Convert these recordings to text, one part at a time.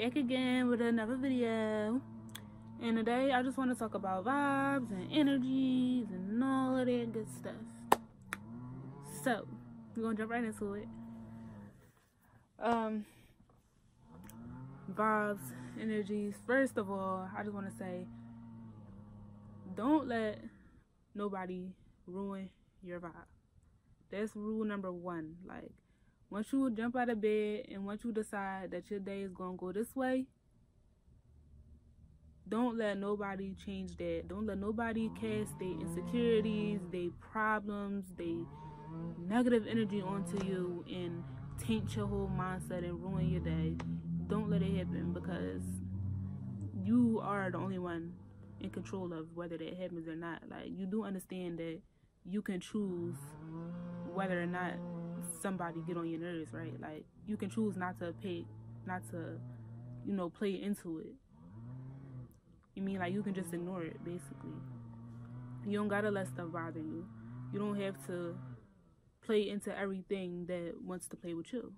back again with another video. And today I just want to talk about vibes and energies and all of that good stuff. So we're gonna jump right into it. Vibes, energies. First of all, I just want to say, don't let nobody ruin your vibe. That's rule number one. Like, once you jump out of bed and once you decide that your day is gonna go this way, don't let nobody change that. Don't let nobody cast their insecurities, their problems, their negative energy onto you and taint your whole mindset and ruin your day. Don't let it happen, because you are the only one in control of whether that happens or not. Like, you do understand that you can choose whether or not somebody get on your nerves, right? Like, you can choose not to play into it. You mean, like, you can just ignore it, basically. You don't gotta let stuff bother you. You don't have to play into everything that wants to play with you.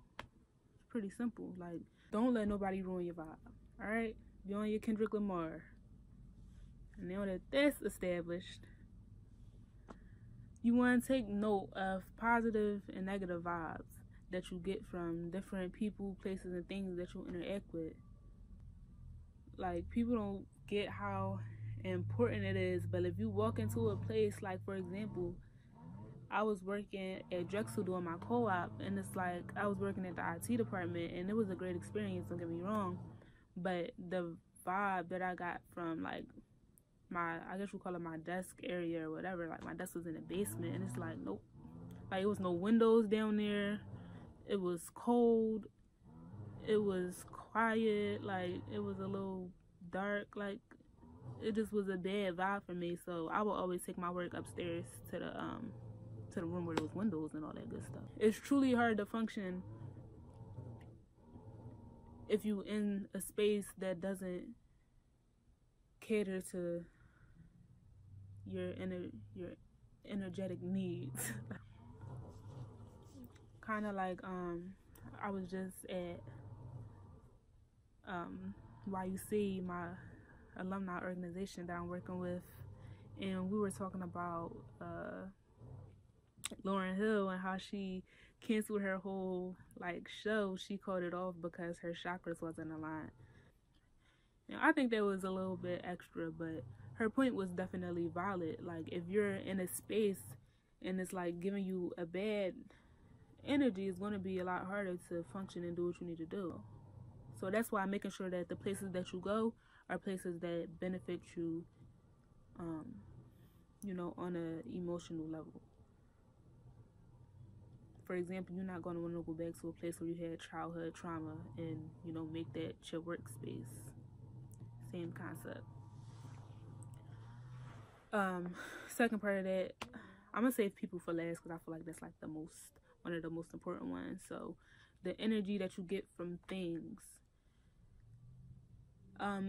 It's pretty simple. Like, don't let nobody ruin your vibe, alright? You're on your Kendrick Lamar. And now that that's established, you want to take note of positive and negative vibes that you get from different people, places, and things that you interact with. Like, people don't get how important it is, but if you walk into a place, like, for example, I was working at Drexel doing my co-op, and it's like, I was working at the IT department, and it was a great experience, don't get me wrong, but the vibe that I got from, like, I guess you call it my desk area or whatever, like, my desk was in the basement, and it's like, nope, like, it was no windows down there, it was cold, it was quiet, like, it was a little dark, like, it just was a bad vibe for me. So I will always take my work upstairs to the room where there was windows and all that good stuff. It's truly hard to function if you in a space that doesn't cater to your energetic needs. Kind of like I was just at YUC, my alumni organization that I'm working with, and we were talking about Lauryn Hill and how she canceled her whole show. She called it off because her chakras wasn't aligned. Now, I think that was a little bit extra, but her point was definitely valid. Like, if you're in a space and it's like giving you a bad energy, it's going to be a lot harder to function and do what you need to do. So that's why I'm making sure that the places that you go are places that benefit you, on an emotional level. For example, you're not going to want to go back to a place where you had childhood trauma and, make that your workspace. Same concept. Second part of that, I'm going to save people for last because I feel like that's like one of the most important ones. So the energy that you get from things.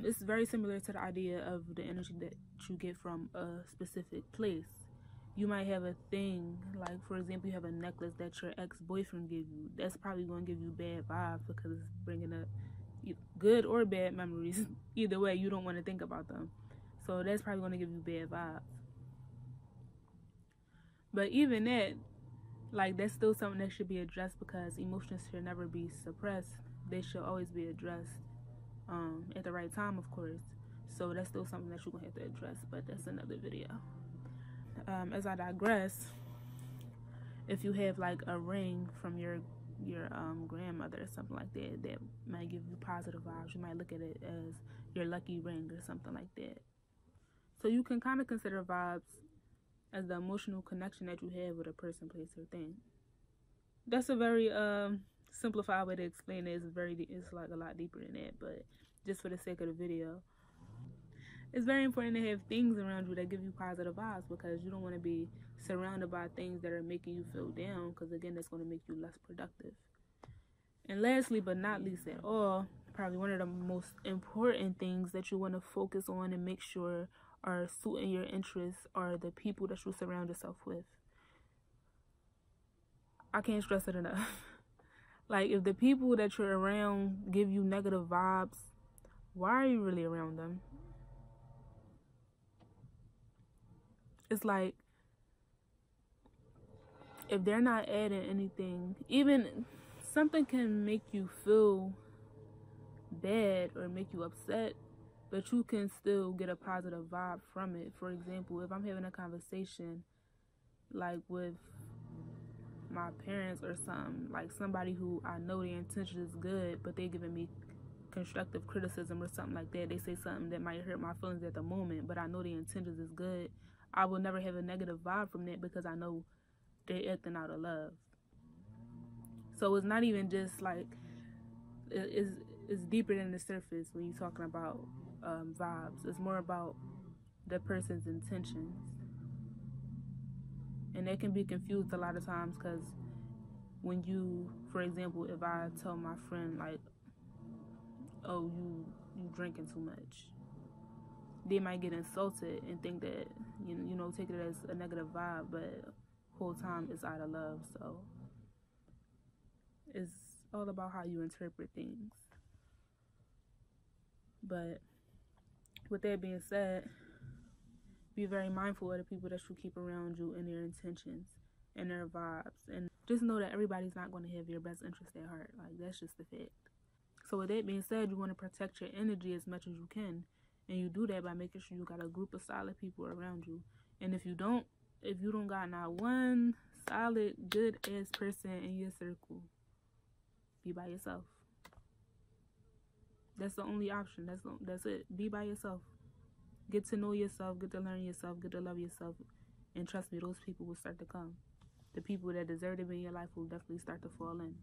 It's very similar to the idea of the energy that you get from a specific place. You might have a thing, like, for example, you have a necklace that your ex-boyfriend gave you. That's probably going to give you bad vibes because it's bringing up good or bad memories. Either way, you don't want to think about them. So that's probably going to give you bad vibes. But even that, that's still something that should be addressed, because emotions should never be suppressed. They should always be addressed. At the right time, of course. So that's still something that you're gonna have to address, but that's another video. As I digress, if you have like a ring from your grandmother or something like that might give you positive vibes, you might look at it as your lucky ring or something like that. So you can kind of consider vibes as the emotional connection that you have with a person, place, or thing. That's a very simplified way to explain it. It's like a lot deeper than that, but just for the sake of the video, it's very important to have things around you that give you positive vibes, because you don't want to be surrounded by things that are making you feel down, because again, that's going to make you less productive. And lastly, but not least at all, probably one of the most important things that you want to focus on and make sure are suiting your interests are the people that you surround yourself with. I can't stress it enough. Like, if the people that you're around give you negative vibes, why are you really around them? It's like, if they're not adding anything, even something can make you feel bad or make you upset, but you can still get a positive vibe from it. For example, if I'm having a conversation like with my parents or something, like somebody who I know the intention is good, but they giving me constructive criticism or something like that, they say something that might hurt my feelings at the moment, but I know the intentions is good, I will never have a negative vibe from that because I know they're acting out of love. So it's not even just like, it's deeper than the surface when you're talking about vibes. It's more about the person's intentions, and they can be confused a lot of times, because when you, for example, if I tell my friend like, oh, you drinking too much, they might get insulted and think that, you know, take it as a negative vibe, but whole time it's out of love. So it's all about how you interpret things. But with that being said, be very mindful of the people that you keep around you and their intentions and their vibes, and just know that everybody's not going to have your best interest at heart. Like, that's just the fact. So with that being said, you want to protect your energy as much as you can, and you do that by making sure you got a group of solid people around you. And if you don't got not one solid good ass person in your circle, be by yourself. That's the only option. That's it. Be by yourself. Get to know yourself, get to learn yourself, get to love yourself, and trust me, those people will start to come. The people that deserve to be in your life will definitely start to fall in.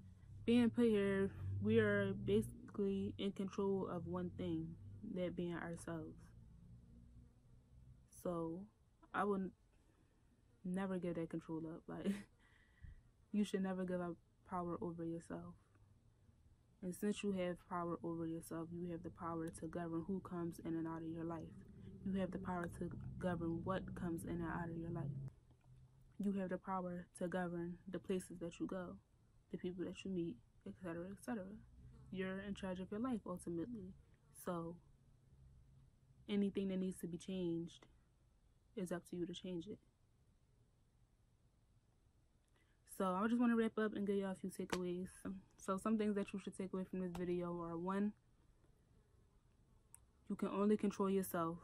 Being put here, we are basically in control of one thing, that being ourselves. So I would never give that control up. Like, you should never give up power over yourself. And since you have power over yourself, you have the power to govern who comes in and out of your life. You have the power to govern what comes in and out of your life. You have the power to govern the places that you go, the people that you meet, etc., etc. You're in charge of your life ultimately. So anything that needs to be changed is up to you to change it. So I just want to wrap up and give y'all a few takeaways. So some things that you should take away from this video are: 1, you can only control yourself,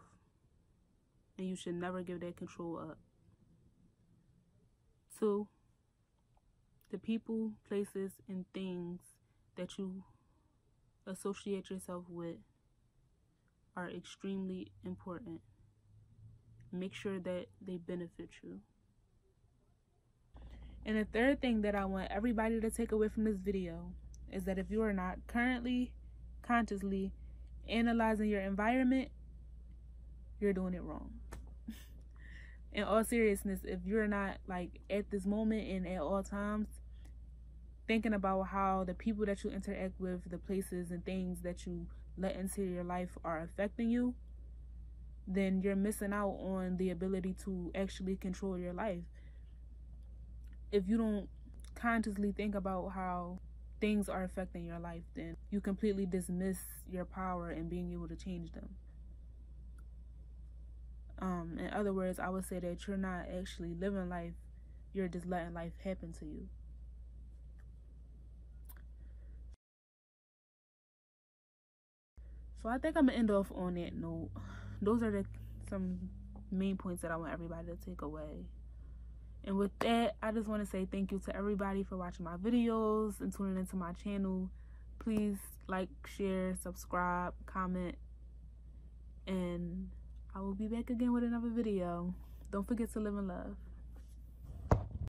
and you should never give that control up. 2, the people, places, and things that you associate yourself with are extremely important. Make sure that they benefit you. And the third thing that I want everybody to take away from this video is that if you are not currently, consciously analyzing your environment, you're doing it wrong. In all seriousness, if you're not, like, at this moment and at all times thinking about how the people that you interact with, the places and things that you let into your life are affecting you, then you're missing out on the ability to actually control your life. If you don't consciously think about how things are affecting your life, then you completely dismiss your power in being able to change them. In other words, I would say that you're not actually living life, you're just letting life happen to you. So I think I'm gonna end off on that note. Those are some main points that I want everybody to take away. And with that, I just want to say thank you to everybody for watching my videos and tuning into my channel. Please like, share, subscribe, comment, and I will be back again with another video. Don't forget to live in love.